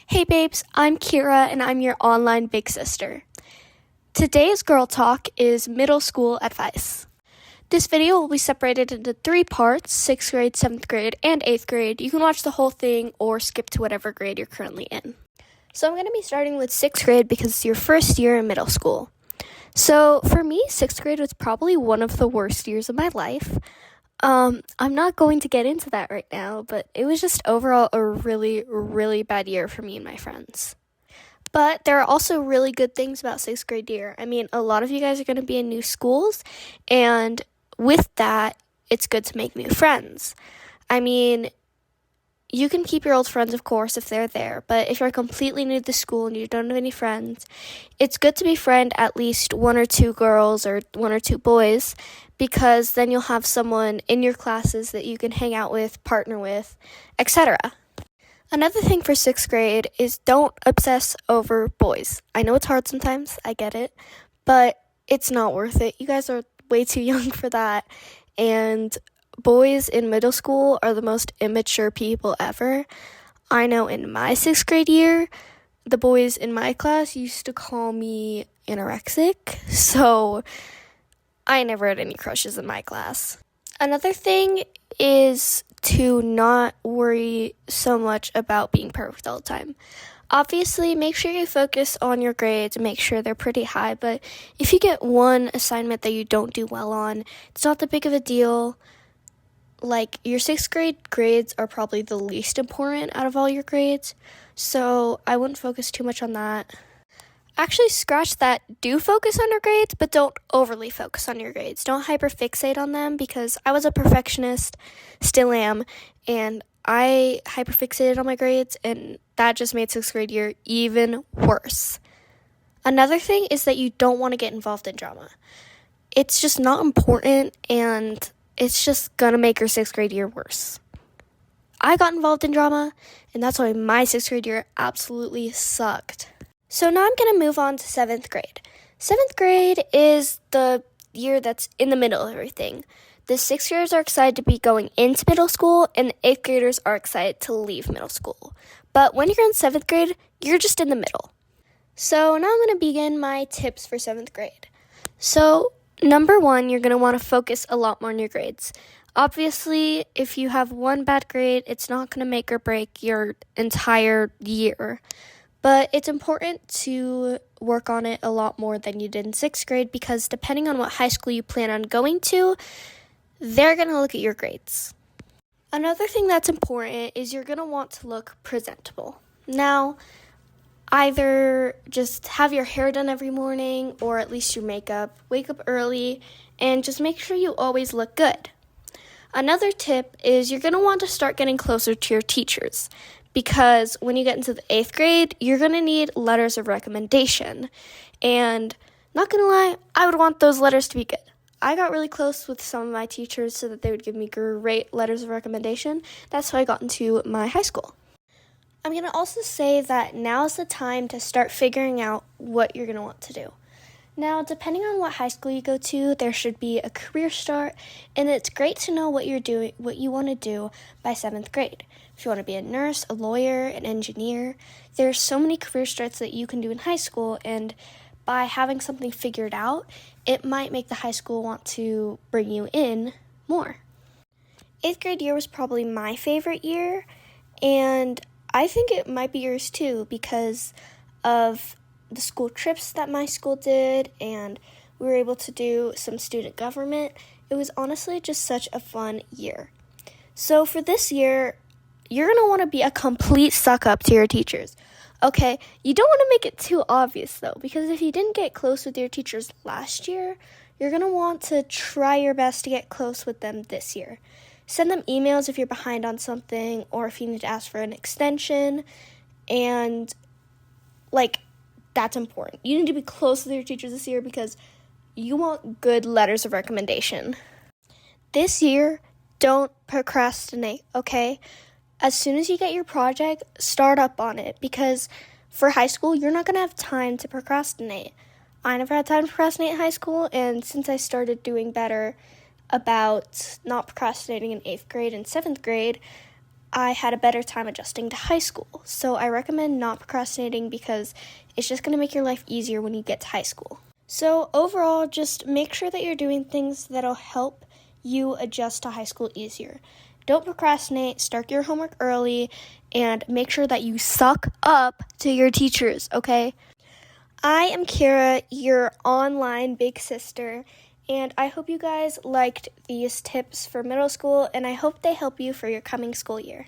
Hey babes, I'm Kyra and I'm your online big sister. Today's girl talk is middle school advice. This video will be separated into 3 parts, 6th grade, 7th grade, and 8th grade. You can watch the whole thing or skip to whatever grade you're currently in. So I'm going to be starting with 6th grade because it's your first year in middle school. So for me, 6th grade was probably one of the worst years of my life. I'm not going to get into that right now, but it was just overall a really, really bad year for me and my friends. But there are also really good things about 6th grade year. I mean, a lot of you guys are going to be in new schools, and with that, it's good to make new friends. I mean, you can keep your old friends, of course, if they're there, but if you're completely new to the school and you don't have any friends, it's good to befriend at least 1 or 2 girls or 1 or 2 boys, because then you'll have someone in your classes that you can hang out with, partner with, etc. Another thing for 6th grade is don't obsess over boys. I know it's hard sometimes, I get it, but it's not worth it. You guys are way too young for that, and boys in middle school are the most immature people ever. I know in my 6th grade year, the boys in my class used to call me anorexic, so I never had any crushes in my class. Another thing is to not worry so much about being perfect all the time. Obviously, make sure you focus on your grades and make sure they're pretty high, but if you get one assignment that you don't do well on, it's not that big of a deal. Like, your 6th grade grades are probably the least important out of all your grades, so I wouldn't focus too much on that. Actually, scratch that. Do focus on your grades, but don't overly focus on your grades. Don't hyperfixate on them, because I was a perfectionist, still am, and I hyperfixated on my grades, and that just made 6th grade year even worse. Another thing is that you don't want to get involved in drama. It's just not important, and it's just gonna make your 6th grade year worse. I got involved in drama, and that's why my 6th grade year absolutely sucked. So now I'm going to move on to 7th grade. 7th grade is the year that's in the middle of everything. The 6th graders are excited to be going into middle school, and the 8th graders are excited to leave middle school. But when you're in 7th grade, you're just in the middle. So now I'm going to begin my tips for 7th grade. So number 1, you're going to want to focus a lot more on your grades. Obviously, if you have one bad grade, it's not going to make or break your entire year. But it's important to work on it a lot more than you did in 6th grade, because depending on what high school you plan on going to, they're going to look at your grades. Another thing that's important is you're going to want to look presentable. Now, either just have your hair done every morning, or at least your makeup, wake up early, and just make sure you always look good. Another tip is you're going to want to start getting closer to your teachers, because when you get into the 8th grade, you're going to need letters of recommendation. And not going to lie, I would want those letters to be good. I got really close with some of my teachers so that they would give me great letters of recommendation. That's how I got into my high school. I'm going to also say that now is the time to start figuring out what you're going to want to do. Now, depending on what high school you go to, there should be a career start, and it's great to know what you want to do by 7th grade. If you want to be a nurse, a lawyer, an engineer, there's so many career starts that you can do in high school, and by having something figured out, it might make the high school want to bring you in more. 8th grade year was probably my favorite year, and I think it might be yours too, because of the school trips that my school did, and we were able to do some student government. It was honestly just such a fun year. So for this year, you're going to want to be a complete suck-up to your teachers. Okay, you don't want to make it too obvious, though, because if you didn't get close with your teachers last year, you're going to want to try your best to get close with them this year. Send them emails if you're behind on something, or if you need to ask for an extension, and, that's important. You need to be close with your teachers this year because you want good letters of recommendation. This year, don't procrastinate, okay? As soon as you get your project, start up on it, because for high school, you're not going to have time to procrastinate. I never had time to procrastinate in high school, and since I started doing better about not procrastinating in 8th grade and 7th grade, I had a better time adjusting to high school. So I recommend not procrastinating because it's just going to make your life easier when you get to high school. So overall, just make sure that you're doing things that'll help you adjust to high school easier. Don't procrastinate, start your homework early, and make sure that you suck up to your teachers, okay? I am Kyra, your online big sister, and I hope you guys liked these tips for middle school, and I hope they help you for your coming school year.